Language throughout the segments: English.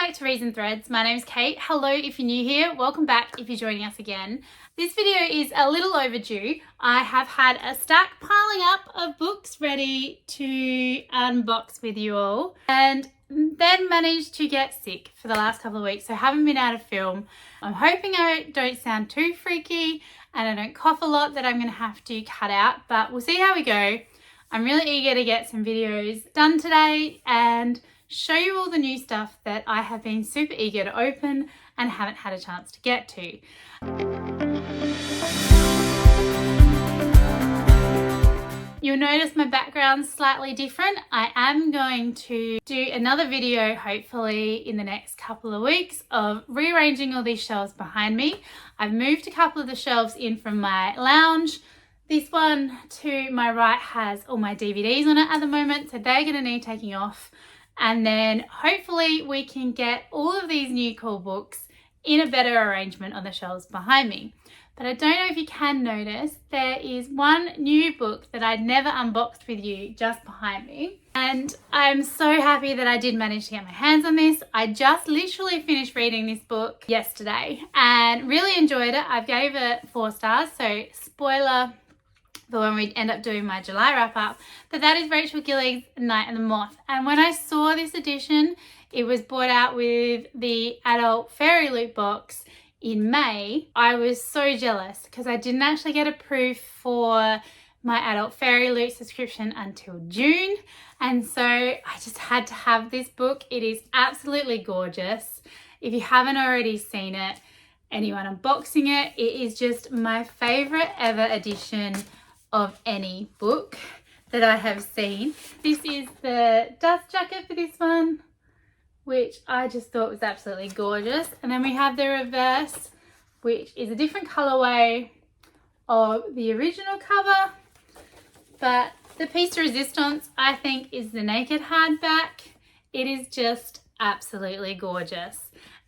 back to Reason Threads. My name's Kate. Hello if you're new here. Welcome back if you're joining us again. This video is a little overdue. I have had a stack piling up of books ready to unbox with you all, and then managed to get sick for the last couple of weeks, so haven't been able to film. I'm hoping I don't sound too freaky and I don't cough a lot that I'm going to have to cut out, but we'll see how we go. I'm really eager to get some videos done today and show you all the new stuff that I have been super eager to open and haven't had a chance to get to. You'll notice my background's slightly different. I am going to do another video, hopefully in the next couple of weeks, of rearranging all these shelves behind me. I've moved a couple of the shelves in from my lounge. This one to my right has all my DVDs on it at the moment, so they're going to need taking off. And then hopefully we can get all of these new cool books in a better arrangement on the shelves behind me. But I don't know if you can notice, there is one new book that I'd never unboxed with you just behind me. And I'm so happy that I did manage to get my hands on this. I just literally finished reading this book yesterday and really enjoyed it. I gave it 4 stars, so spoiler for when we end up doing my July wrap up, but that is Rachel Gillig's Night and the Moth. And when I saw this edition, it was brought out with the Adult Fairyloot box in May. I was so jealous because I didn't actually get approved for my Adult Fairyloot subscription until June, and so I just had to have this book. It is absolutely gorgeous. If you haven't already seen it, anyone unboxing it, it is just my favorite ever edition of any book that I have seen. This is the dust jacket for this one, which I just thought was absolutely gorgeous. And then we have the reverse, which is a different colorway of the original cover. But the piece de resistance, I think, is the naked hardback. It is just absolutely gorgeous.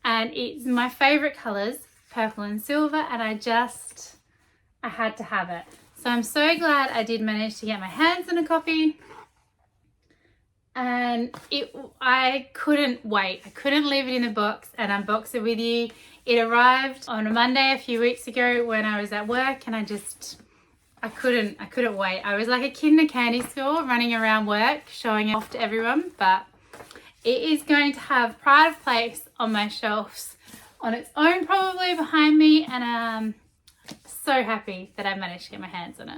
And it's my favorite colors, purple and silver, and I had to have it. So I'm so glad I did manage to get my hands on a copy, and I couldn't wait. I couldn't leave it in the box and unbox it with you. It arrived on a Monday a few weeks ago when I was at work, and I couldn't wait. I was like a kid in a candy store running around work showing it off to everyone, but it is going to have pride of place on my shelves on its own, probably behind me, and so happy that I managed to get my hands on it.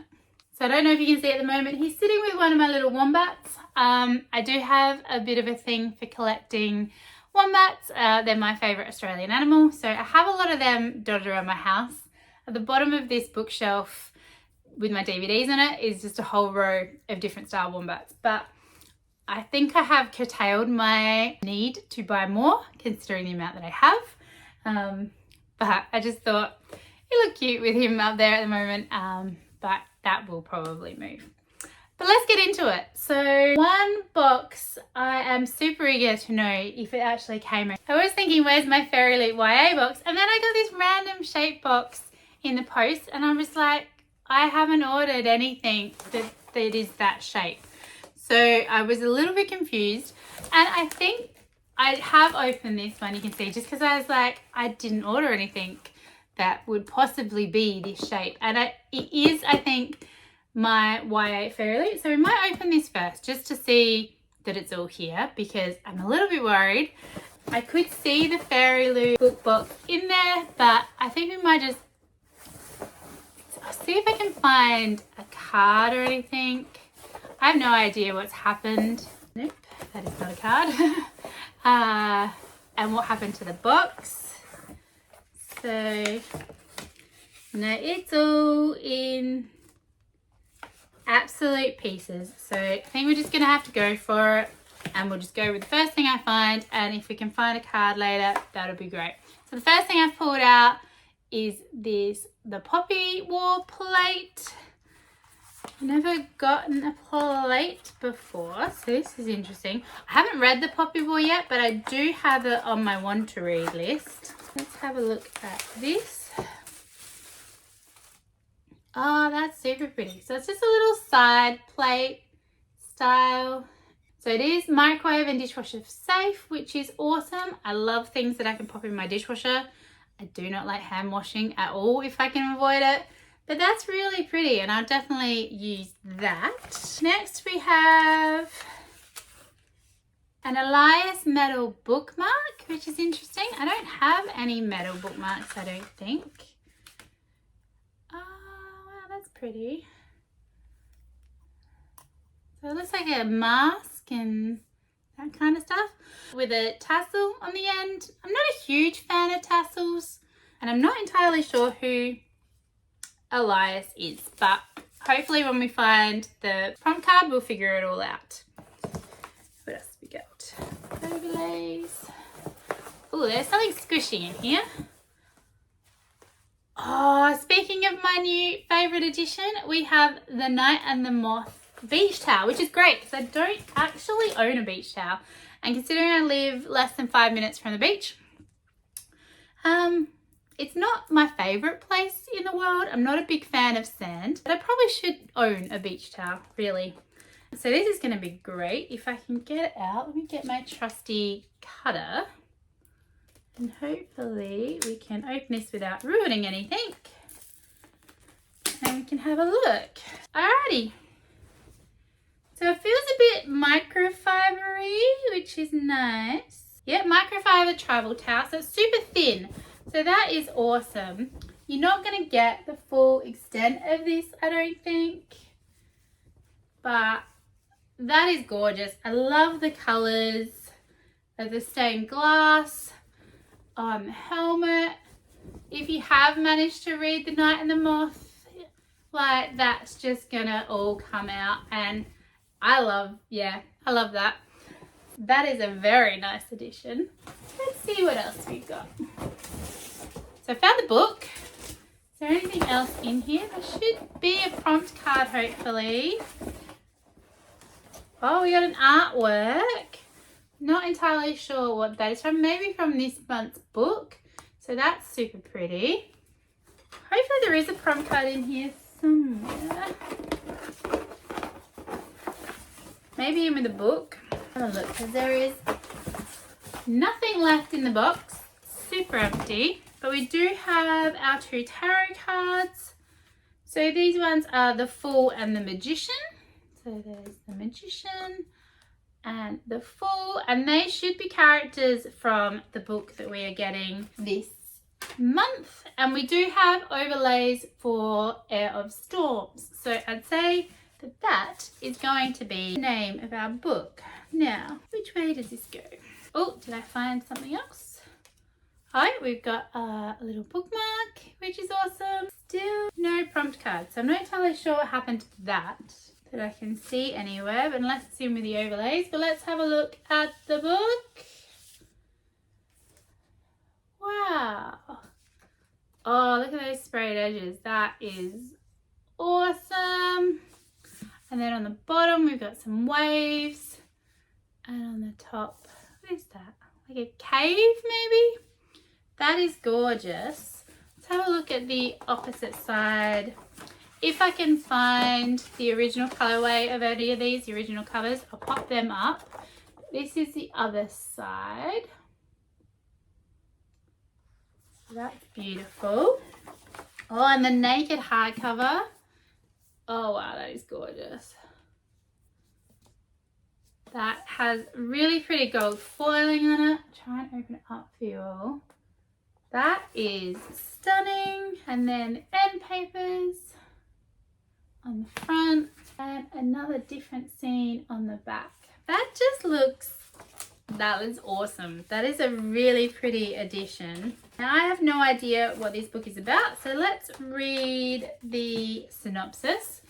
So I don't know if you can see at the moment, he's sitting with one of my little wombats. I do have a bit of a thing for collecting wombats. They're my favourite Australian animal, so I have a lot of them dotted around my house. At the bottom of this bookshelf with my DVDs on it is just a whole row of different style wombats, but I think I have curtailed my need to buy more considering the amount that I have. But I just thought it looked cute with him up there at the moment, but that will probably move. But let's get into it. So one box, I am super eager to know if it actually came in. I was thinking, where's my Fairyloot YA box? And then I got this random shape box in the post, and I was like, I haven't ordered anything that is that shape. So I was a little bit confused, and I think I have opened this one, you can see, just because I was like, I didn't order anything that would possibly be this shape, and it is, I think, my YA Fairyloot. So we might open this first just to see that it's all here, because I'm a little bit worried. I could see the Fairyloot book box in there, but I think we might just see if I can find a card or anything. I have no idea what's happened. Nope, that is not a card. And what happened to the box. So, no, it's all in absolute pieces. So I think we're just going to have to go for it, and we'll just go with the first thing I find, and if we can find a card later, that'll be great. So the first thing I've pulled out is the Poppy War plate. I've never gotten a plate before, so this is interesting. I haven't read the Poppy War yet, but I do have it on my want to read list. Let's have a look at this. Oh, that's super pretty. So it's just a little side plate style. So it is microwave and dishwasher safe, which is awesome. I love things that I can pop in my dishwasher. I do not like hand washing at all if I can avoid it, but that's really pretty and I'll definitely use that. Next we have an Elias metal bookmark, which is interesting. I don't have any metal bookmarks, I don't think. Oh, wow, that's pretty. So it looks like a mask and that kind of stuff with a tassel on the end. I'm not a huge fan of tassels and I'm not entirely sure who Elias is, but hopefully when we find the prompt card we'll figure it all out. What else have we got? Overlays. Oh, there's something squishy in here. Oh, speaking of my new favourite edition, we have the Night and the Moth beach towel, which is great because I don't actually own a beach towel, and considering I live less than 5 minutes from the beach, it's not my favorite place in the world. I'm not a big fan of sand, but I probably should own a beach towel, really. So this is going to be great if I can get it out. Let me get my trusty cutter and hopefully we can open this without ruining anything and we can have a look. Alrighty. So it feels a bit microfibery, which is nice. Yeah, microfiber travel towel, so it's super thin. So that is awesome. You're not going to get the full extent of this, I don't think. But that is gorgeous. I love the colours of the stained glass on the helmet. If you have managed to read The Night and the Moth, like that's just going to all come out, and I love that. That is a very nice addition. Let's see what else we've got. So I found the book. Is there anything else in here? There should be a prompt card, hopefully. Oh, we got an artwork. Not entirely sure what that is from. Maybe from this month's book. So that's super pretty. Hopefully there is a prompt card in here somewhere. Maybe in the book. Have a look, because there is nothing left in the box. Super empty. But we do have our 2 tarot cards. So these ones are the Fool and the Magician. So there's the Magician and the Fool. And they should be characters from the book that we are getting this month. And we do have overlays for Air of Storms. So I'd say that that is going to be the name of our book. Now, which way does this go? Oh, did I find something else? Hi, we've got a little bookmark, which is awesome. Still no prompt card, so I'm not entirely sure what happened to that I can see anywhere, but unless it's in with the overlays. But let's have a look at the book. Wow. Oh, look at those sprayed edges. That is awesome. And then on the bottom, we've got some waves. And on the top, what is that? Like a cave, maybe? That is gorgeous. Let's have a look at the opposite side. If I can find the original colorway of any of these, the original covers, I'll pop them up. This is the other side. That's beautiful. Oh, and the naked hardcover. Oh wow, that is gorgeous. That has really pretty gold foiling on it. Try and open it up for you all. That is stunning. And then end papers on the front and another different scene on the back. That just looks, that was awesome. That is a really pretty edition. Now I have no idea what this book is about, so let's read the synopsis.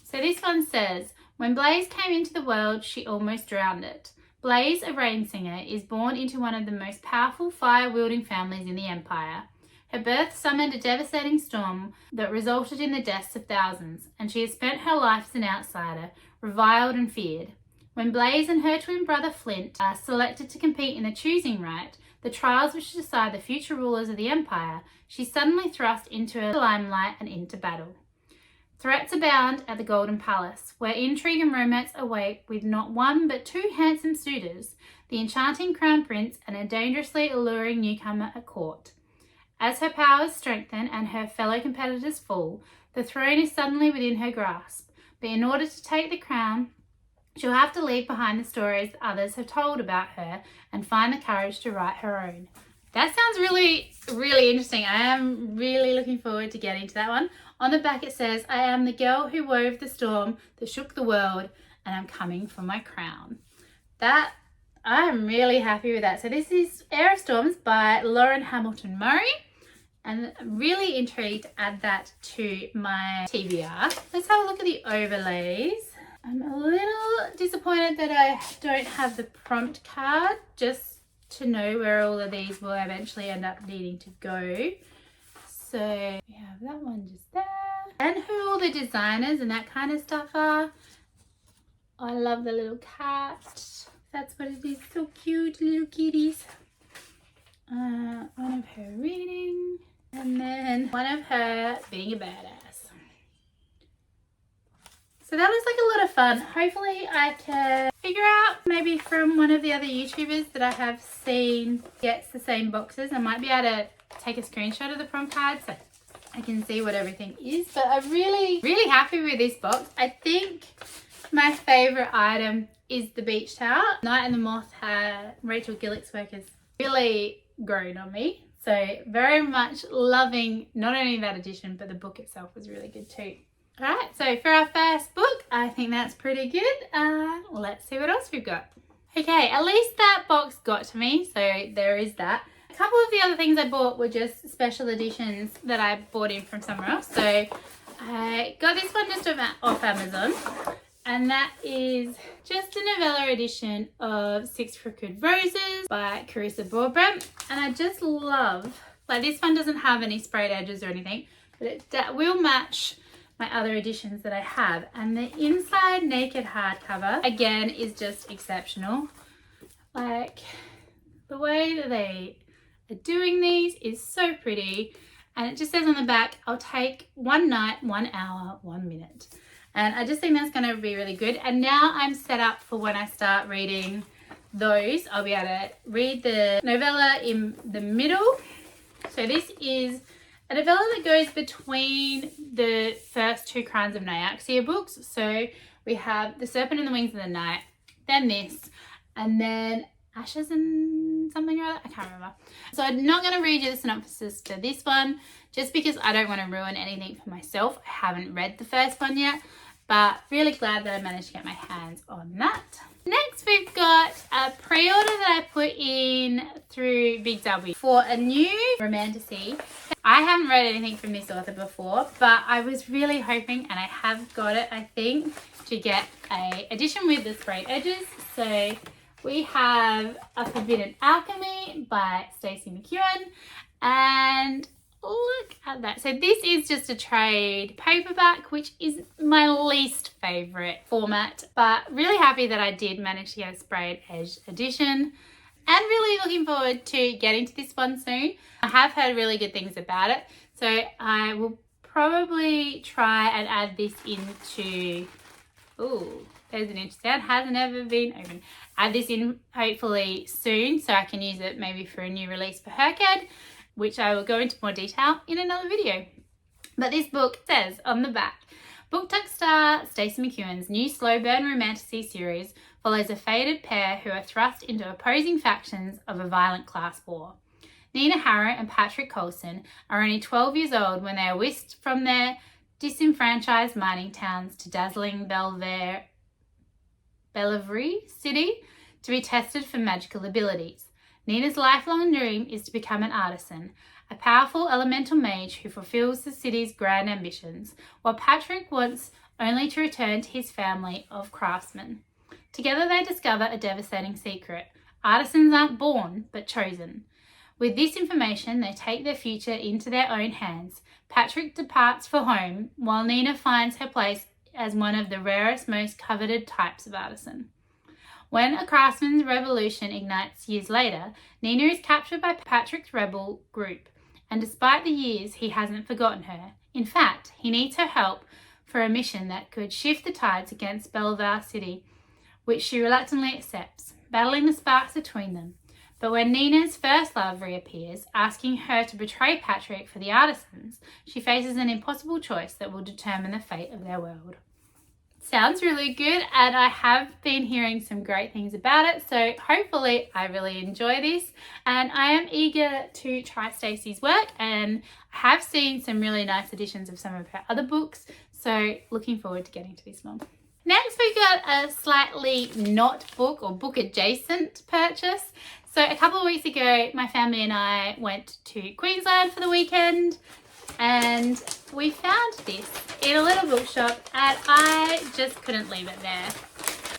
So this one says, when Blaze came into the world, she almost drowned it. Blaze, a rain singer, is born into one of the most powerful fire-wielding families in the Empire. Her birth summoned a devastating storm that resulted in the deaths of thousands, and she has spent her life as an outsider, reviled and feared. When Blaze and her twin brother Flint are selected to compete in the choosing right, the trials which decide the future rulers of the Empire, she's suddenly thrust into the limelight and into battle. Threats abound at the Golden Palace, where intrigue and romance await with not one but two handsome suitors, the enchanting crown prince and a dangerously alluring newcomer at court. As her powers strengthen and her fellow competitors fall, the throne is suddenly within her grasp, but in order to take the crown, she'll have to leave behind the stories others have told about her and find the courage to write her own. That sounds really, really interesting. I am really looking forward to getting to that one. On the back it says, I am the girl who wove the storm that shook the world, and I'm coming for my crown. That, I'm really happy with that. So this is Air of Storms by Lauren Hamilton Murray. And I'm really intrigued to add that to my TBR. Let's have a look at the overlays. I'm a little disappointed that I don't have the prompt card, just to know where all of these will eventually end up needing to go. So we have that one just there. And who all the designers and that kind of stuff are. I love the little cat. That's what it is. So cute, little kitties. One of her reading. And then one of her being a badass. So that was like a lot of fun. Hopefully I can figure out maybe from one of the other YouTubers that I have seen gets the same boxes. I might be able to take a screenshot of the prompt card so I can see what everything is. But I'm really, really happy with this box. I think my favourite item is the beach towel. Night and the Moth, Rachel Gillick's work has really grown on me. So very much loving not only that edition, but the book itself was really good too. Alright, so for our first book, I think that's pretty good. Let's see what else we've got. Okay, at least that box got to me, so there is that. A couple of the other things I bought were just special editions that I bought in from somewhere else. So I got this one just off Amazon, and that is just a novella edition of Six Crooked Roses by Carissa Broadbent. And I just love, like, this one doesn't have any sprayed edges or anything, but it will match my other editions that I have. And the inside naked hardcover again is just exceptional. Like, the way that they are doing these is so pretty, and it just says on the back, I'll take 1 night, 1 hour, 1 minute. And I just think that's going to be really good. And now I'm set up for when I start reading those, I'll be able to read the novella in the middle. So this is a novella that goes between the first 2 Crimes of Nyaxia books. So we have The Serpent and the Wings of the Night, then this, and then Ashes and something or other. I can't remember. So I'm not going to read you the synopsis for this one, just because I don't want to ruin anything for myself. I haven't read the first one yet, but really glad that I managed to get my hands on that. Next, we've got a pre-order that I put in through Big W for a new romantasy. I haven't read anything from this author before, but I was really hoping, and I have got it, I think, to get a edition with the sprayed edges. So we have A Forbidden Alchemy by Stacey McEwen, and look at that. So this is just a trade paperback, which is my least favourite format, but really happy that I did manage to get a sprayed edge edition, and really looking forward to getting to this one soon. I have heard really good things about it, so I will probably try and add this into, ooh, there's an inch sound, hasn't ever been open. Add this in hopefully soon so I can use it maybe for a new release for Hercad, which I will go into more detail in another video. But this book says on the back, BookTok star Stacey McEwen's new slow burn romantasy series follows a fated pair who are thrust into opposing factions of a violent class war. Nina Harrow and Patrick Colson are only 12 years old when they are whisked from their disenfranchised mining towns to dazzling Bellevue City to be tested for magical abilities. Nina's lifelong dream is to become an artisan, a powerful elemental mage who fulfills the city's grand ambitions, while Patrick wants only to return to his family of craftsmen. Together they discover a devastating secret. Artisans aren't born, but chosen. With this information, they take their future into their own hands. Patrick departs for home, while Nina finds her place as one of the rarest, most coveted types of artisan. When a craftsman's revolution ignites years later, Nina is captured by Patrick's rebel group, and despite the years, he hasn't forgotten her. In fact, he needs her help for a mission that could shift the tides against Belvoir City, which she reluctantly accepts, battling the sparks between them. But when Nina's first love reappears, asking her to betray Patrick for the artisans, she faces an impossible choice that will determine the fate of their world. Sounds really good, and I have been hearing some great things about it, so hopefully I really enjoy this. And I am eager to try Stacey's work, and I have seen some really nice editions of some of her other books, so looking forward to getting to this one. Next we got a slightly not book or book adjacent purchase. So a couple of weeks ago my family and I went to Queensland for the weekend, and we found this in a little bookshop and I just couldn't leave it there.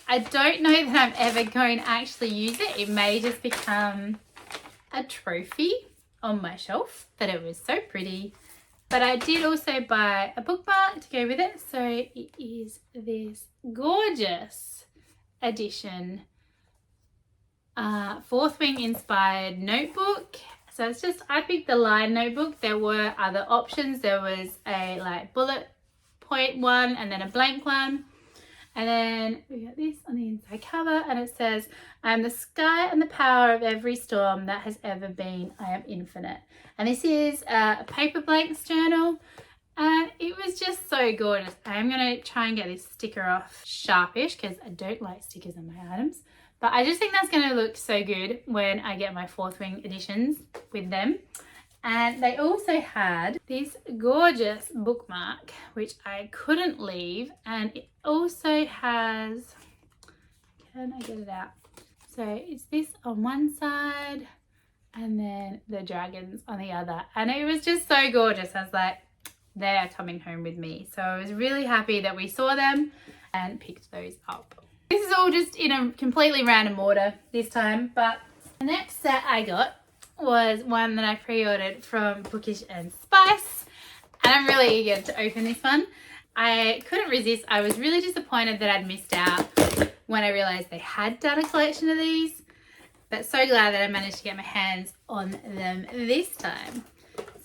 I don't know that I'm ever going to actually use it. It may just become a trophy on my shelf, but it was so pretty. But I did also buy a bookmark to go with it. So it is this gorgeous edition, Fourth Wing inspired notebook. So it's just, I picked the line notebook. There were other options. There was a like bullet point one and then a blank one. And then we got this on the inside cover and it says, I am the sky and the power of every storm that has ever been. I am infinite. And this is a Paperblanks journal. And it was just so gorgeous. I am going to try and get this sticker off sharpish because I don't like stickers on my items. But I just think that's going to look so good when I get my Fourth Wing editions with them. And they also had this gorgeous bookmark, which I couldn't leave. And it also has, can I get it out? So it's this on one side and then the dragons on the other. And it was just so gorgeous. I was like, they are coming home with me. So I was really happy that we saw them and picked those up. This is all just in a completely random order this time, but the next set I got was one that I pre-ordered from Bookish Spice, and I'm really eager to open this one. I couldn't resist. I was really disappointed that I'd missed out when I realised they had done a collection of these, but so glad that I managed to get my hands on them this time.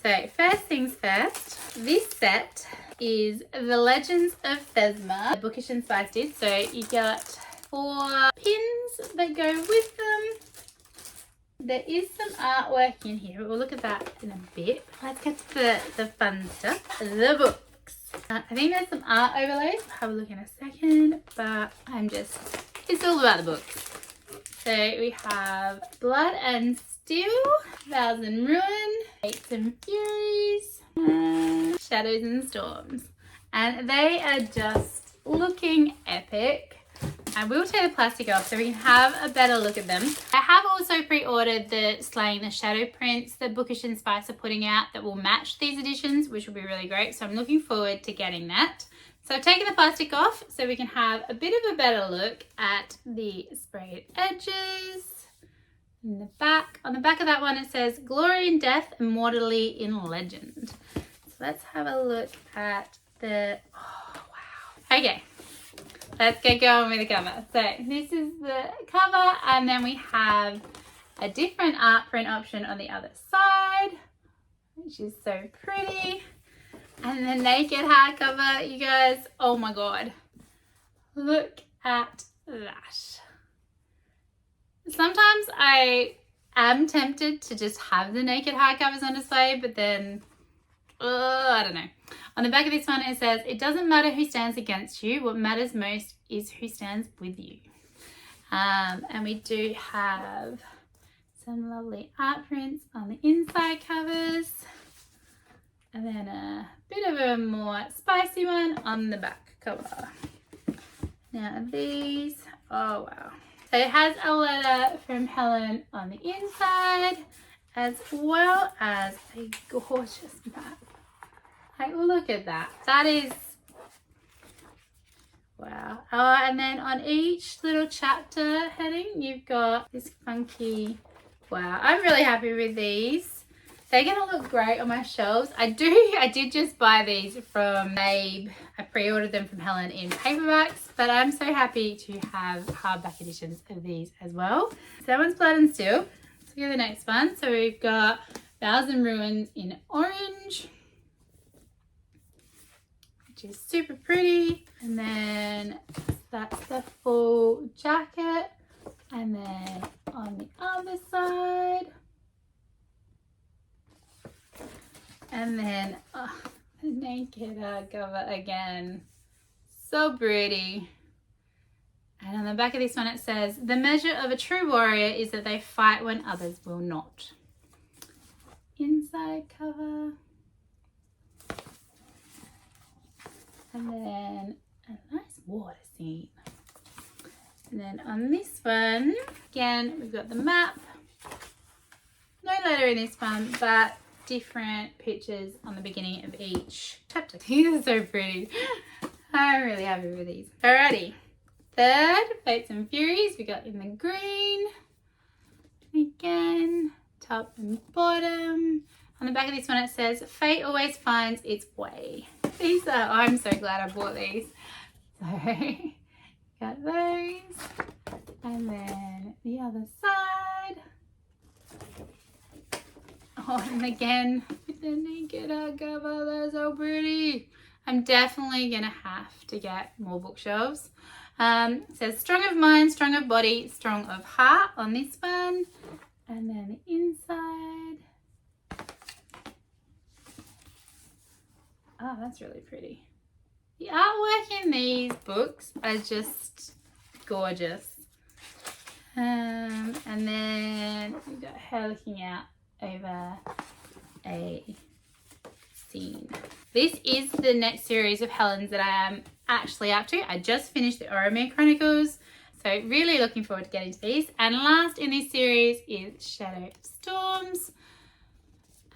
So first things first, this set is The Legends of Thesma, Bookish Spice did. So you got 4 pins that go with them. There is some artwork in here, but we'll look at that in a bit. Let's get to the fun stuff, the books. I think there's some art overlays. We'll have a look in a second, but it's all about the books. So we have Blood and Steel, Vows and Ruin, Fates and Furies, and Shadows and Storms. And they are just looking epic. And we'll take the plastic off so we can have a better look at them. I have also pre-ordered the Slaying the Shadow prints that Bookish and Spice are putting out that will match these editions, which will be really great. So I'm looking forward to getting that. So I've taken the plastic off so we can have a bit of a better look at the sprayed edges. In the back, on the back of that one it says Glory in Death, Immortally in Legend. So let's have a look at the, oh wow. Okay. Let's get going with the cover. So this is the cover, and then we have a different art print option on the other side, which is so pretty. And the naked hardcover, you guys, oh my god. Look at that. Sometimes I am tempted to just have the naked hardcovers on display, but then, I don't know. On the back of this one it says, it doesn't matter who stands against you, what matters most is who stands with you. And we do have some lovely art prints on the inside covers. And then a bit of a more spicy one on the back cover. Now these, oh wow. So it has a letter from Helen on the inside, as well as a gorgeous map. Like, look at that. That is, wow. Oh, and then on each little chapter heading, you've got this funky, wow. I'm really happy with these. They're going to look great on my shelves. I did just buy these from Babe. I pre-ordered them from Helen in paperbacks, but I'm so happy to have hardback editions of these as well. So that one's Blood and Steel. Let's go to the next one. So we've got Vows and Ruins in orange, which is super pretty. And then that's the full jacket. And then on the other side, and then the naked hardcover again, so pretty. And on the back of this one it says, the measure of a true warrior is that they fight when others will not. Inside cover, and then a nice water scene. And then on this one, again, we've got the map. No letter in this one, but different pictures on the beginning of each chapter. These are so pretty. I'm really happy with these. Alrighty. Third, Fates and Furies, we got in the green. Again, top and bottom. On the back of this one it says, fate always finds its way. These are, I'm so glad I bought these. So, got those. And then the other side. Oh, and again, with the naked hardcover, they're so pretty. I'm definitely gonna have to get more bookshelves. It says strong of mind, strong of body, strong of heart on this one. And then the inside. Oh, that's really pretty. The artwork in these books are just gorgeous. And then we've got her looking out over a scene. This is the next series of Helen's that I am actually up to. I just finished the Oromir Chronicles, so really looking forward to getting to these. And last in this series is Shadow of Storms.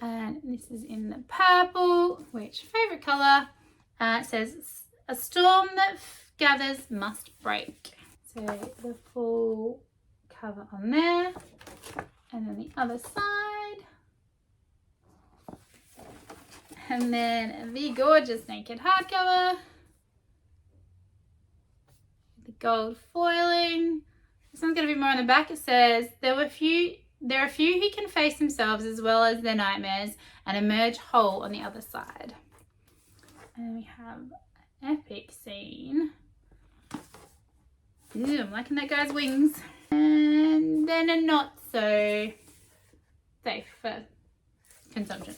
And this is in the purple, which favourite colour. It says, a storm that gathers must break. So the full cover on there. And then the other side. And then the gorgeous naked hardcover. The gold foiling. This one's going to be more on the back. It says, there are few who can face themselves as well as their nightmares and emerge whole on the other side. And we have an epic scene. Ooh, I'm liking that guy's wings. And then a not so safe for consumption.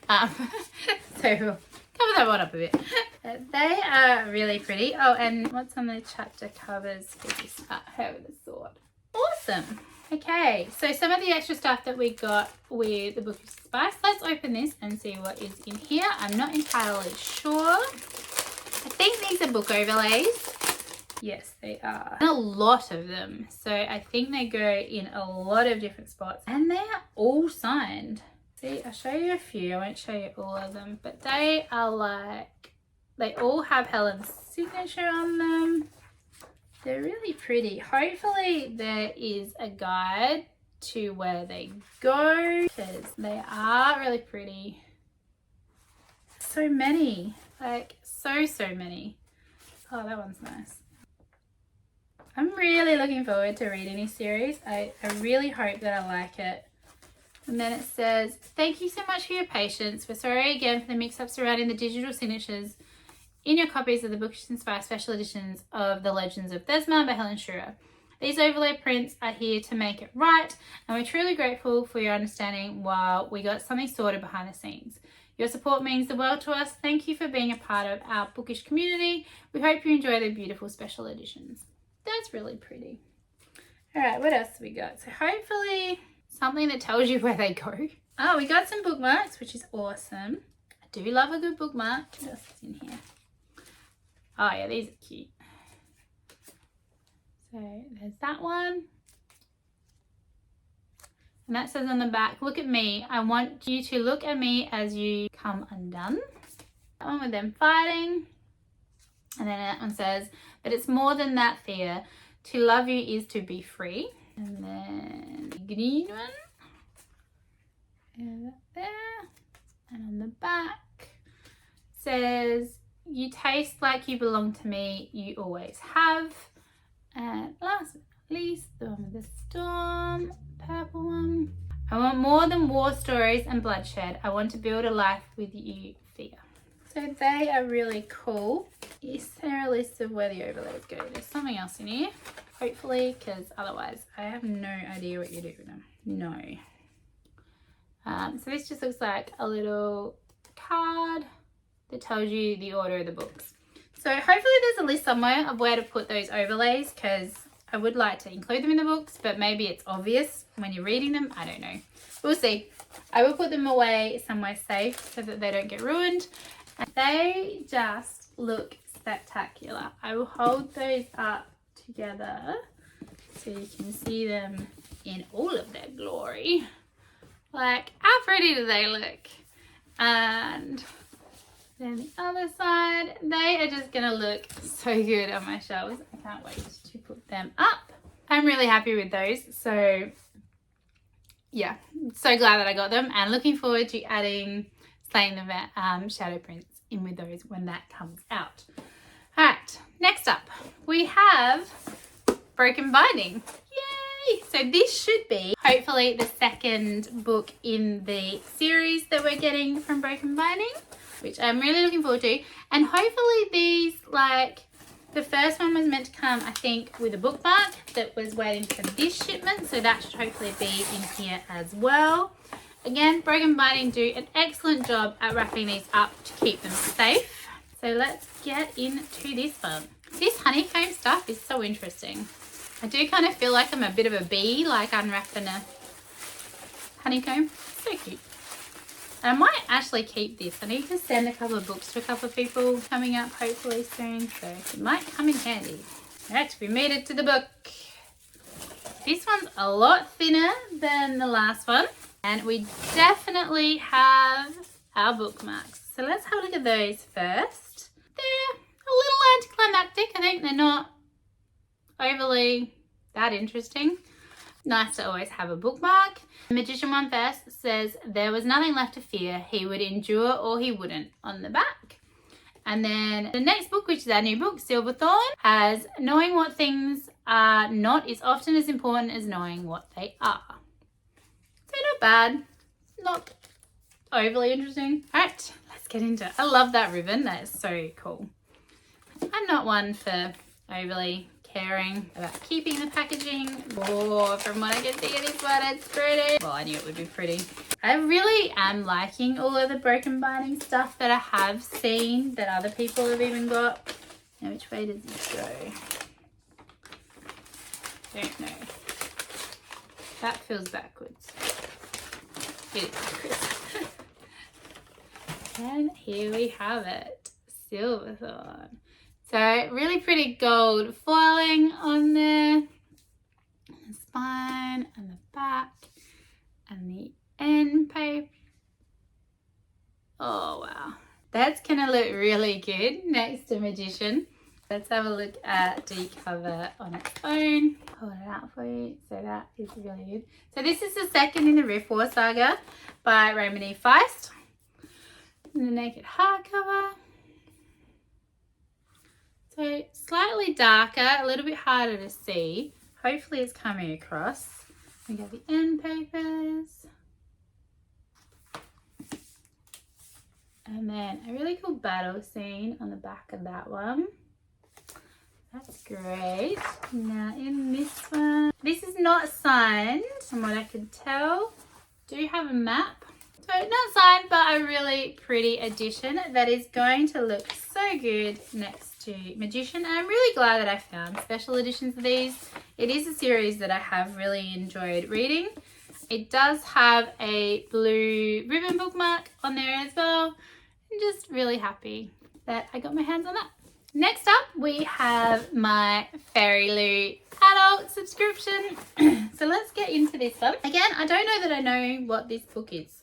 So we'll cover that one up a bit. They are really pretty. Oh, and what's on the chapter covers for this her with a sword. Awesome. Okay, so some of the extra stuff that we got with the Bookish Spice. Let's open this and see what is in here. I'm not entirely sure. I think these are book overlays. Yes, they are. And a lot of them. So I think they go in a lot of different spots. And they are all signed. See, I'll show you a few. I won't show you all of them. But they are like, they all have Helen's signature on them. They're really pretty. Hopefully there is a guide to where they go, because they are really pretty. So many, like so many. Oh, that one's nice. I'm really looking forward to reading this series. I really hope that I like it. And then it says, thank you so much for your patience. We're sorry again for the mix-up surrounding the digital signatures in your copies of the Bookish Spice special editions of The Legends of Thesma by Helen Schurer. These overlay prints are here to make it right, and we're truly grateful for your understanding while we got something sorted behind the scenes. Your support means the world to us. Thank you for being a part of our bookish community. We hope you enjoy the beautiful special editions. That's really pretty. All right, what else have we got? So hopefully something that tells you where they go. Oh, we got some bookmarks, which is awesome. I do love a good bookmark. What else is in here? Oh yeah, these are cute. So there's that one. And that says on the back, look at me. I want you to look at me as you come undone. That one with them fighting. And then that one says, but it's more than that, Thea. To love you is to be free. And then the green one. And that there. And on the back says, you taste like you belong to me. You always have. And last but not least, the one with the storm, purple one. I want more than war stories and bloodshed. I want to build a life with you, Thea. So they are really cool. Is there a list of where the overlays go? There's something else in here, hopefully, because otherwise I have no idea what you do with them. No. So this just looks like a little card that tells you the order of the books. So hopefully there's a list somewhere of where to put those overlays, because I would like to include them in the books, but maybe it's obvious when you're reading them. I don't know. We'll see. I will put them away somewhere safe so that they don't get ruined. And they just look spectacular. I will hold those up together so you can see them in all of their glory. Like, how pretty do they look? And then the other side, they are just gonna look so good on my shelves. I can't wait to put them up. I'm really happy with those. So yeah, so glad that I got them, and looking forward to adding Slaying the Shadow Prince in with those when that comes out. All right, next up we have Broken Binding. Yay! So this should be hopefully the second book in the series that we're getting from Broken Binding, which I'm really looking forward to. And hopefully these, like, the first one was meant to come, I think, with a bookmark that was waiting for this shipment. So that should hopefully be in here as well. Again, Broken Binding do an excellent job at wrapping these up to keep them safe. So let's get into this one. This honeycomb stuff is so interesting. I do kind of feel like I'm a bit of a bee, like unwrapping a honeycomb. So cute. I might actually keep this. I need to send a couple of books to a couple of people coming up hopefully soon, so it might come in handy. Alright, we made it to the book. This one's a lot thinner than the last one, and we definitely have our bookmarks. So let's have a look at those first. They're a little anticlimactic. I think they're not overly that interesting. Nice to always have a bookmark. The Magician one first says, there was nothing left to fear. He would endure or he wouldn't on the back. And then the next book, which is our new book, Silverthorn, has knowing what things are not is often as important as knowing what they are. So not bad. Not overly interesting. All right, let's get into it. I love that ribbon. That is so cool. I'm not one for overly caring about keeping the packaging. Oh, from what I can see of this one, it's pretty. Well, I knew it would be pretty. I really am liking all of the Broken Binding stuff that I have seen that other people have even got. Now, which way does this go? Don't know. That feels backwards. It is backwards. And here we have it. Silverthorn. So really pretty gold foiling on there, the spine and the back and the end paper. Oh wow, that's gonna look really good next to Magician. Let's have a look at the cover on its own. Hold it out for you. So that is really good. So this is the second in the Rift War saga by Raymond E. Feist. And the naked hardcover. So slightly darker, a little bit harder to see. Hopefully it's coming across. We got the end papers. And then a really cool battle scene on the back of that one. That's great. Now in this one, this is not signed from what I can tell. Do have a map. So not signed, but a really pretty edition that is going to look so good next to Magician. And I'm really glad that I found special editions of these. It is a series that I have really enjoyed reading. It does have a blue ribbon bookmark on there as well. I'm just really happy that I got my hands on that. Next up, we have my Fairyloot Adult subscription. So let's get into this one. Again, I don't know that I know what this book is.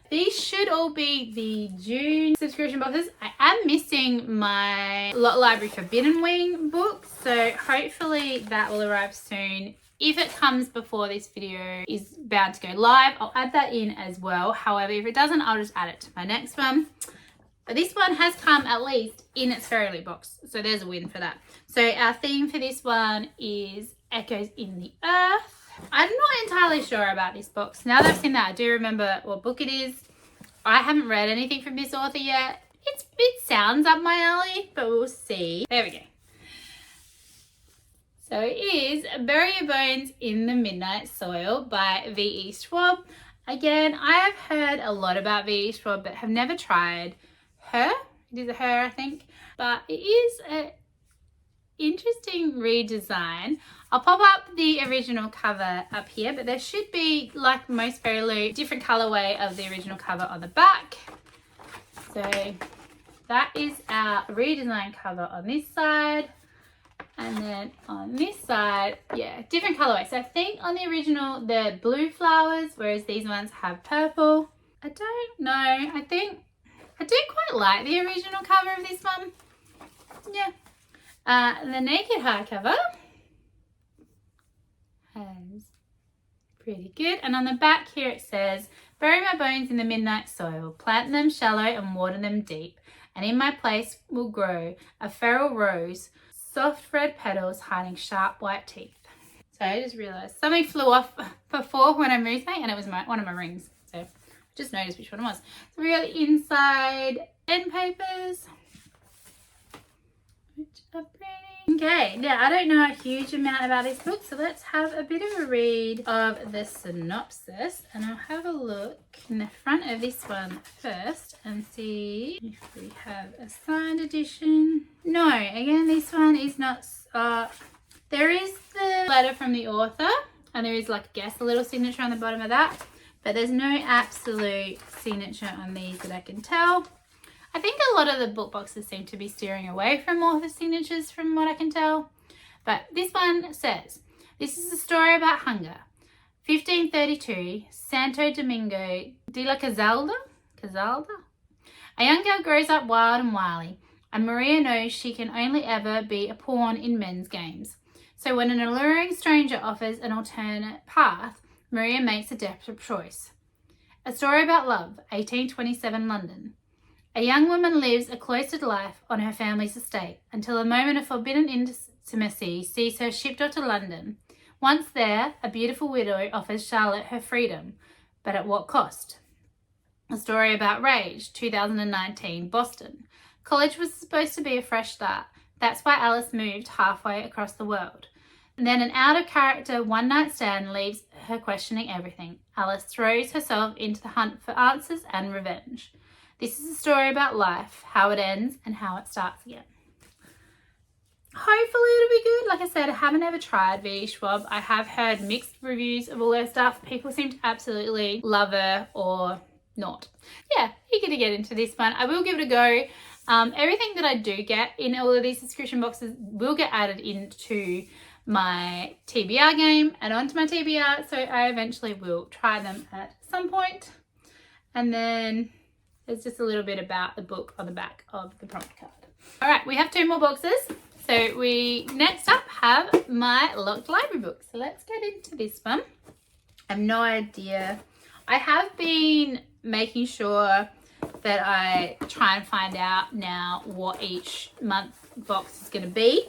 These should all be the June subscription boxes. I am missing my Lot Library Forbidden Wing book, so hopefully that will arrive soon. If it comes before this video is bound to go live, I'll add that in as well. However, if it doesn't, I'll just add it to my next one. But this one has come at least in its Fairyloot box, so there's a win for that. So our theme for this one is Echoes in the Earth. I'm not entirely sure about this box. Now that I've seen that, I do remember what book it is. I haven't read anything from this author yet. It's It sounds up my alley, but we'll see. There we go. So it is Bury Your Bones in the Midnight Soil by V.E. Schwab. Again, I have heard a lot about V.E. Schwab, but have never tried her. It is a her, I think. But it is an interesting redesign. I'll pop up the original cover up here, but there should be, like most Fairyloot, different colorway of the original cover on the back. So that is our redesigned cover on this side. And then on this side, yeah, different colorway. So I think on the original, they're blue flowers, whereas these ones have purple. I don't know. I think I do quite like the original cover of this one. Yeah. The naked hardcover has pretty good. And on the back here it says, bury my bones in the midnight soil, plant them shallow and water them deep, and in my place will grow a feral rose, soft red petals hiding sharp white teeth. So I just realised something flew off before when I moved something, and it was one of my rings. So I just noticed which one it was. So we got the inside end papers, which are pretty. Okay, now I don't know a huge amount about this book, so let's have a bit of a read of the synopsis, and I'll have a look in the front of this one first and see if we have a signed edition. No, again, this one is not. There is the letter from the author, and there is, like, I guess, a little signature on the bottom of that, but there's no absolute signature on these that I can tell. I think a lot of the book boxes seem to be steering away from author signatures from what I can tell. But this one says, this is a story about hunger. 1532, Santo Domingo de la Cazalda? A young girl grows up wild and wily, and Maria knows she can only ever be a pawn in men's games. So when an alluring stranger offers an alternate path, Maria makes a desperate choice. A story about love, 1827 London. A young woman lives a cloistered life on her family's estate until a moment of forbidden intimacy sees her shipped off to London. Once there, a beautiful widow offers Charlotte her freedom, but at what cost? A story about rage, 2019, Boston. College was supposed to be a fresh start. That's why Alice moved halfway across the world. And then an out-of-character one-night stand leaves her questioning everything. Alice throws herself into the hunt for answers and revenge. This is a story about life, how it ends and how it starts again. Hopefully it'll be good. Like I said, I haven't ever tried V.E. Schwab. I have heard mixed reviews of all their stuff. People seem to absolutely love her or not. Yeah, eager to get into this one. I will give it a go. Everything that I do get in all of these subscription boxes will get added into my TBR game and onto my TBR. So I eventually will try them at some point. And then there's just a little bit about the book on the back of the prompt card. All right, we have 2 more boxes. So we next up have my locked library book. So let's get into this one. I have no idea. I have been making sure that I try and find out now what each month box is going to be,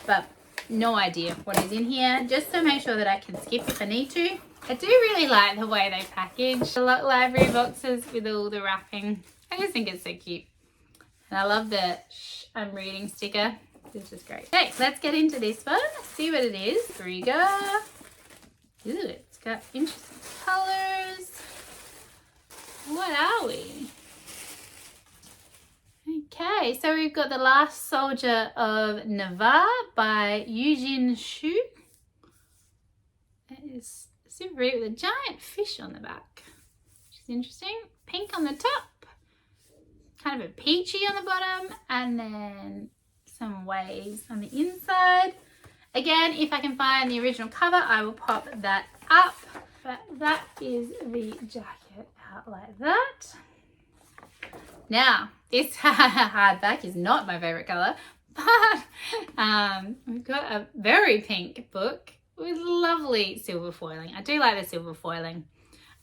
but no idea what is in here, just to make sure that I can skip if I need to. I do really like the way they package the library boxes with all the wrapping. I just think it's so cute. And I love the "Shh, I'm reading" sticker. It's just great. Okay, let's get into this one. See what it is. Here we go. Ooh, it's got interesting colours. What are we? Okay, so we've got The Last Soldier of Navarre by Eugene Shu. It is super pretty with a giant fish on the back, which is interesting. Pink on the top, kind of a peachy on the bottom, and then some waves on the inside. Again, if I can find the original cover, I will pop that up. But that is the jacket out like that. Now, this hardback is not my favourite colour, but we've got a very pink book with lovely silver foiling. I do like the silver foiling.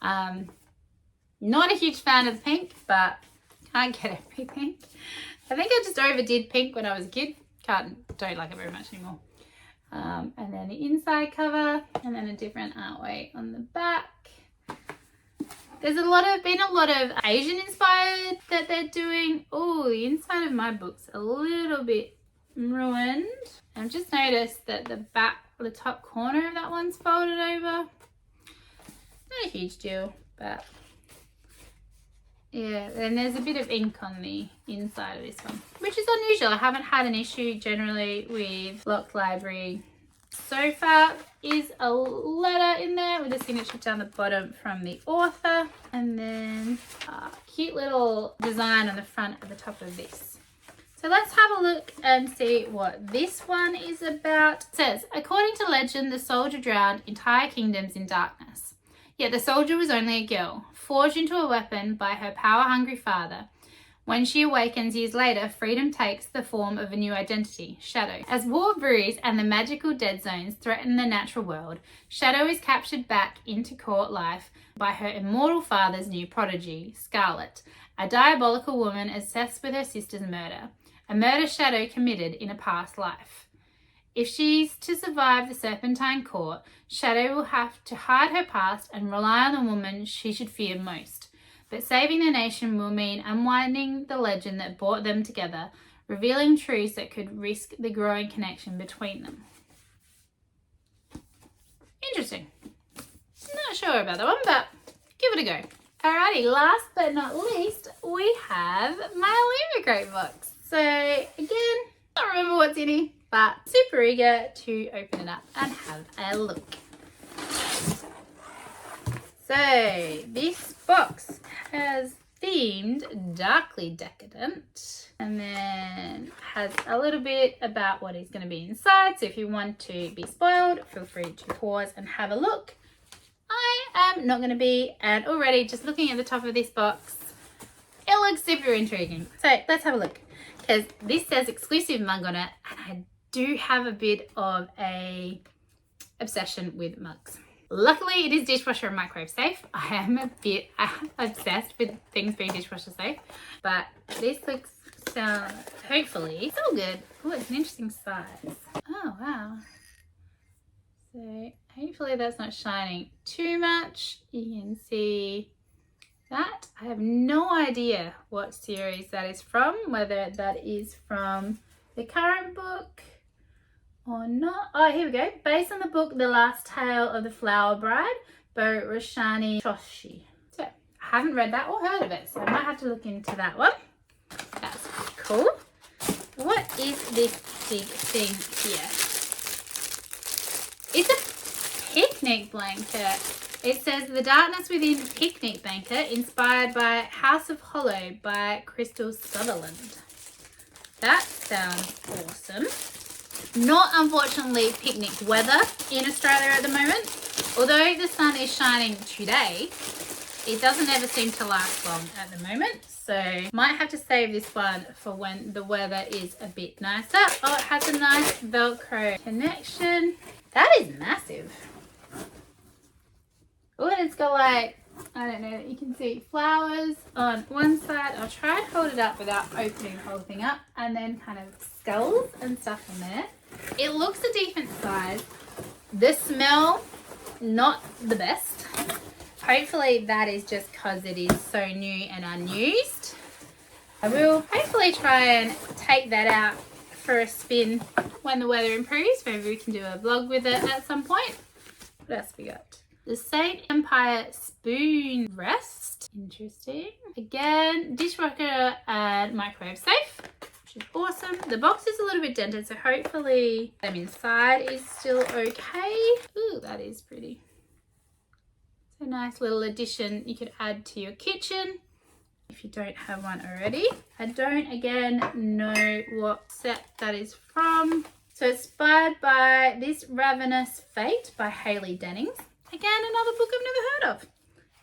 Not a huge fan of the pink, but can't get everything. I think I just overdid pink when I was a kid. Don't like it very much anymore. And then the inside cover, and then a different artwork on the back. There's been a lot of Asian inspired that they're doing. Oh, the inside of my book's a little bit ruined. I've just noticed that the top corner of that one's folded over. Not a huge deal, but yeah, and there's a bit of ink on the inside of this one, which is unusual. I haven't had an issue generally with Locked Library. So far is a letter in there with a signature down the bottom from the author, and then a cute little design on the front at the top of this. So let's have a look and see what this one is about. It says, according to legend, the soldier drowned entire kingdoms in darkness. Yet the soldier was only a girl, forged into a weapon by her power-hungry father. When she awakens years later, freedom takes the form of a new identity, Shadow. As war brews and the magical dead zones threaten the natural world, Shadow is captured back into court life by her immortal father's new prodigy, Scarlet, a diabolical woman obsessed with her sister's murder, a murder Shadow committed in a past life. If she's to survive the Serpentine Court, Shadow will have to hide her past and rely on the woman she should fear most. But saving the nation will mean unwinding the legend that brought them together, revealing truths that could risk the growing connection between them. Interesting. Not sure about that one, but give it a go. Alrighty, last but not least, we have my Illumicrate box. So again, don't remember what's in here, but super eager to open it up and have a look. So this box has themed Darkly Decadent, and then has a little bit about what is going to be inside. So if you want to be spoiled, feel free to pause and have a look. I am not going to be, and already just looking at the top of this box, it looks super intriguing. So let's have a look, because this says exclusive mug on it, and I do have a bit of a obsession with mugs. Luckily, it is dishwasher and microwave safe. I am a bit obsessed with things being dishwasher safe, but this looks hopefully so good. Oh, it's an interesting size. Oh, wow. So hopefully that's not shining too much. You can see that. I have no idea what series that is from, whether that is from the current book or not. Oh, here we go. Based on the book The Last Tale of the Flower Bride by Roshani Joshi. So I haven't read that or heard of it, so I might have to look into that one. That's cool. What is this big thing here? It's a picnic blanket. It says The Darkness Within Picnic Blanket, inspired by House of Hollow by Crystal Sutherland. That sounds awesome. Not unfortunately picnic weather in Australia at the moment. Although the sun is shining today, it doesn't ever seem to last long at the moment. So might have to save this one for when the weather is a bit nicer. Oh, it has a nice Velcro connection. That is massive. Oh, and it's got like, I don't know, you can see flowers on one side. I'll try and hold it up without opening the whole thing up, and then kind of skulls and stuff in there. It looks a decent size. The smell, not the best. Hopefully that is just because it is so new and unused. I will hopefully try and take that out for a spin when the weather improves. Maybe we can do a vlog with it at some point. What else we got? The Saint Empire Spoon Rest. Interesting. Again, dishwasher and microwave safe, which is awesome. The box is a little bit dented, so hopefully them inside is still okay. Ooh, that is pretty. It's a nice little addition you could add to your kitchen if you don't have one already. I don't, again, know what set that is from. So it's inspired by This Ravenous Fate by Hayley Dennings. Again, another book I've never heard of.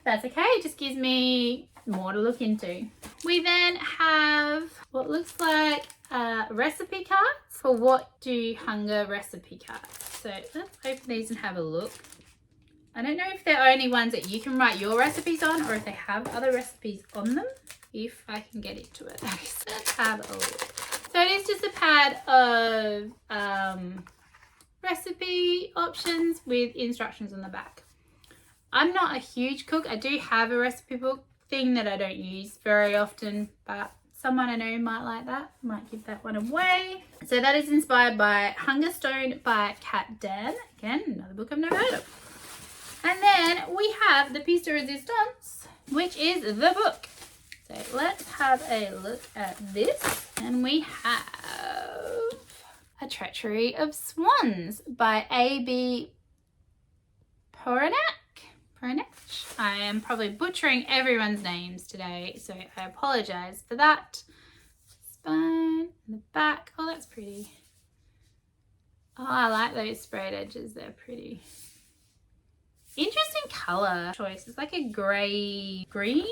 That's okay, it just gives me more to look into. We then have what looks like recipe cards for What Do Hunger recipe cards. So let's open these and have a look. I don't know if they're only ones that you can write your recipes on, or if they have other recipes on them. If I can get into it. Let's have a look. So it is just a pad of recipe options with instructions on the back. I'm not a huge cook. I do have a recipe book thing that I don't use very often, but someone I know might like that. Might give that one away. So that is inspired by Hungerstone by Kat Dan. Again, another book I've never heard of. And then we have the piece de resistance, which is the book. So let's have a look at this. And we have A Treachery of Swans by A.B. Poranek. I am probably butchering everyone's names today, so I apologize for that. Spine and the back. Oh, that's pretty. Oh, I like those sprayed edges. They're pretty. Interesting color choice. It's like a grey green.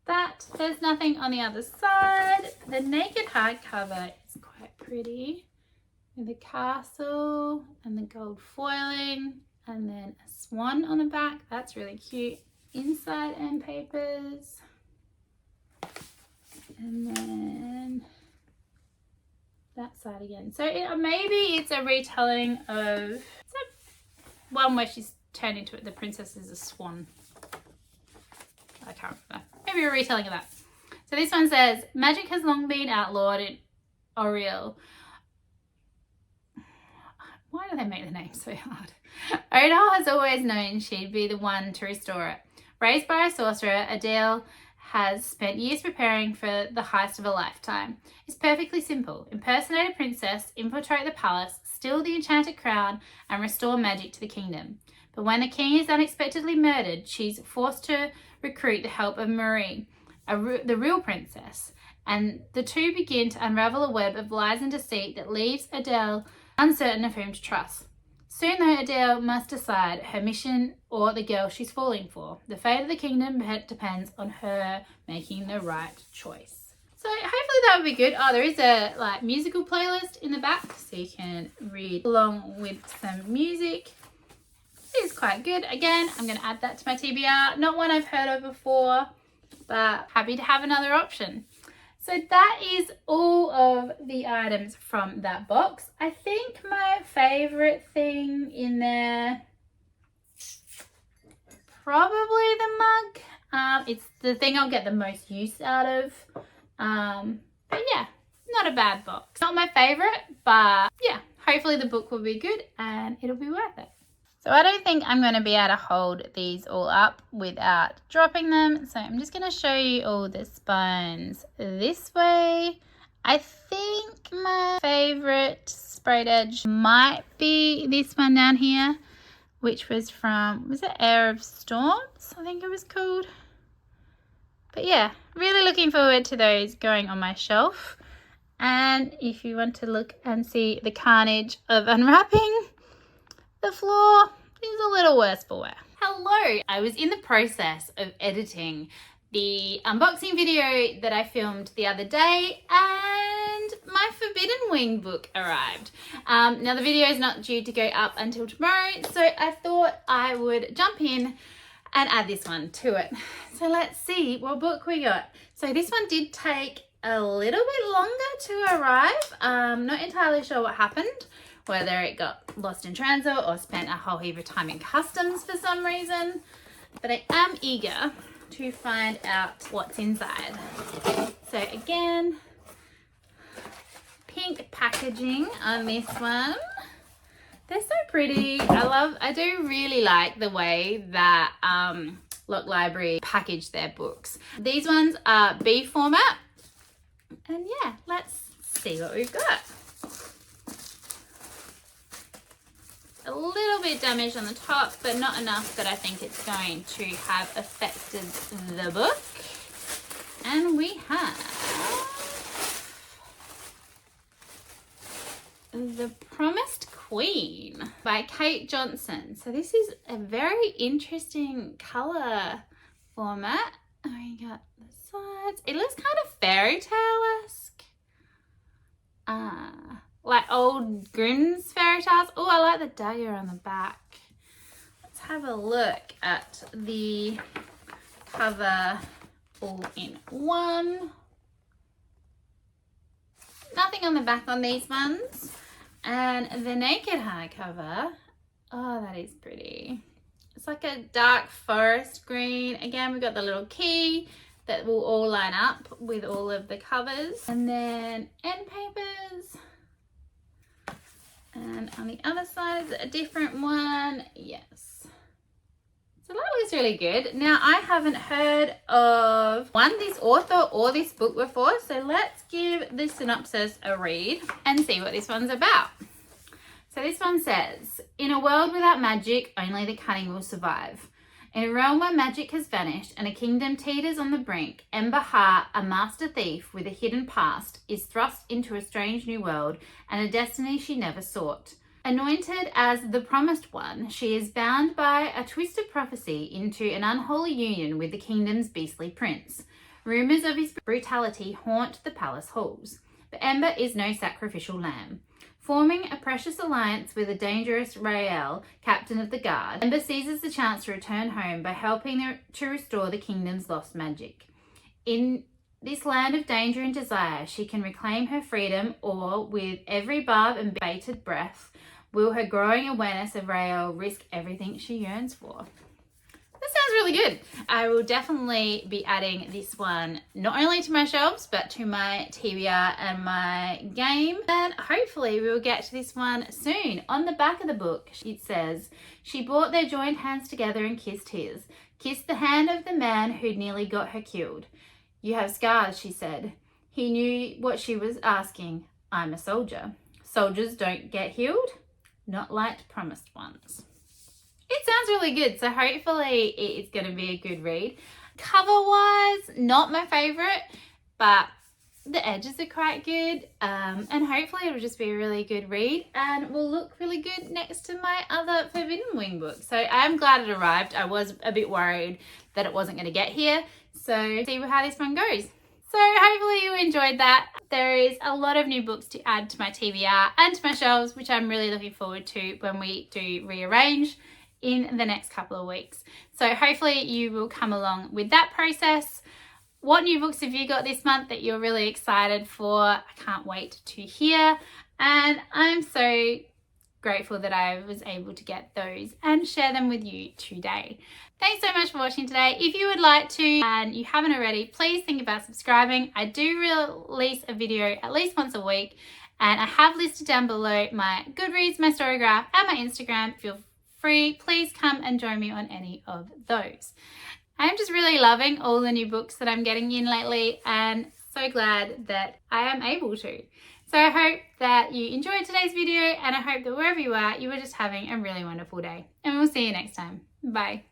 That. There's nothing on the other side. The naked hardcover is quite pretty. With a castle and the gold foiling and then a swan on the back. That's really cute. Inside end papers. And then that side again. So maybe it's a retelling of one where she's turned into it. The princess is a swan. I can't remember. Maybe a retelling of that. So this one says, magic has long been outlawed in Oriel. Why do they make the name so hard? Odile has always known she'd be the one to restore it. Raised by a sorcerer, Adele has spent years preparing for the heist of a lifetime. It's perfectly simple. Impersonate a princess, infiltrate the palace, steal the enchanted crown, and restore magic to the kingdom. But when the king is unexpectedly murdered, she's forced to recruit the help of Marie, the real princess, and the two begin to unravel a web of lies and deceit that leaves Adele uncertain of whom to trust. Soon though, Adele must decide her mission or the girl she's falling for. The fate of the kingdom depends on her making the right choice. So hopefully that would be good. Oh, there is a musical playlist in the back, so you can read along with some music. It is quite good. Again, I'm going to add that to my TBR. Not one I've heard of before, but happy to have another option. So that is all of the items from that box. I think my favorite thing in there, probably the mug. It's the thing I'll get the most use out of. But yeah, not a bad box. Not my favorite, but yeah, hopefully the book will be good and it'll be worth it. So I don't think I'm going to be able to hold these all up without dropping them. So I'm just going to show you all the spines this way. I think my favorite sprayed edge might be this one down here, which was from, was it Air of Storms? I think it was called. But yeah, really looking forward to those going on my shelf. And if you want to look and see the carnage of unwrapping, the floor is a little worse for wear. Hello! I was in the process of editing the unboxing video that I filmed the other day and my Forbidden Wing book arrived. Now the video is not due to go up until tomorrow, so I thought I would jump in and add this one to it. So let's see what book we got. So this one did take a little bit longer to arrive. Not entirely sure what happened, whether it got lost in transit or spent a whole heap of time in customs for some reason. But I am eager to find out what's inside. So again, pink packaging on this one. They're so pretty. I do really like the way that Lock Library package their books. These ones are B format. And yeah, let's see what we've got. A little bit damaged on the top, but not enough that I think it's going to have affected the book. And we have The Promised Queen by Kate Johnson. So this is a very interesting colour format. We got the sides. It looks kind of fairy tale-esque. Like old Grimm's fairy tales. Oh, I like the dagger on the back. Let's have a look at the cover all in one. Nothing on the back on these ones. And the naked hardcover, oh, that is pretty. It's like a dark forest green. Again, we've got the little key that will all line up with all of the covers. And then end papers. And on the other side is a different one. Yes. So that looks really good. Now, I haven't heard of this author or this book before. So let's give the synopsis a read and see what this one's about. So this one says, in a world without magic, only the cunning will survive. In a realm where magic has vanished and a kingdom teeters on the brink, Ember Hart, a master thief with a hidden past, is thrust into a strange new world and a destiny she never sought. Anointed as the Promised One, she is bound by a twisted prophecy into an unholy union with the kingdom's beastly prince. Rumours of his brutality haunt the palace halls, but Ember is no sacrificial lamb. Forming a precious alliance with a dangerous Rael, captain of the guard, Ember seizes the chance to return home by helping to restore the kingdom's lost magic. In this land of danger and desire, she can reclaim her freedom, or with every barb and bated breath, will her growing awareness of Rael risk everything she yearns for. That sounds really good. I will definitely be adding this one not only to my shelves, but to my TBR and my game. And hopefully we will get to this one soon. On the back of the book, it says, she brought their joined hands together and kissed his. Kissed the hand of the man who'd nearly got her killed. You have scars, she said. He knew what she was asking. I'm a soldier. Soldiers don't get healed. Not like promised ones. It sounds really good, so hopefully it's going to be a good read. Cover-wise, not my favourite, but the edges are quite good, and hopefully it'll just be a really good read and will look really good next to my other Forbidden Wing book. So I am glad it arrived. I was a bit worried that it wasn't going to get here, so see how this one goes. So hopefully you enjoyed that. There is a lot of new books to add to my TBR and to my shelves, which I'm really looking forward to when we do rearrange in the next couple of weeks. So hopefully you will come along with that process. What new books have you got this month that you're really excited for? I can't wait to hear. And I'm so grateful that I was able to get those and share them with you today. Thanks so much for watching today. If you would like to and you haven't already, please think about subscribing. I do release a video at least once a week, and I have listed down below my Goodreads, my Storygraph, and my Instagram. Feel free, please come and join me on any of those. I'm just really loving all the new books that I'm getting in lately, and so glad that I am able to. So I hope that you enjoyed today's video, and I hope that wherever you are, you are just having a really wonderful day. And we'll see you next time. Bye.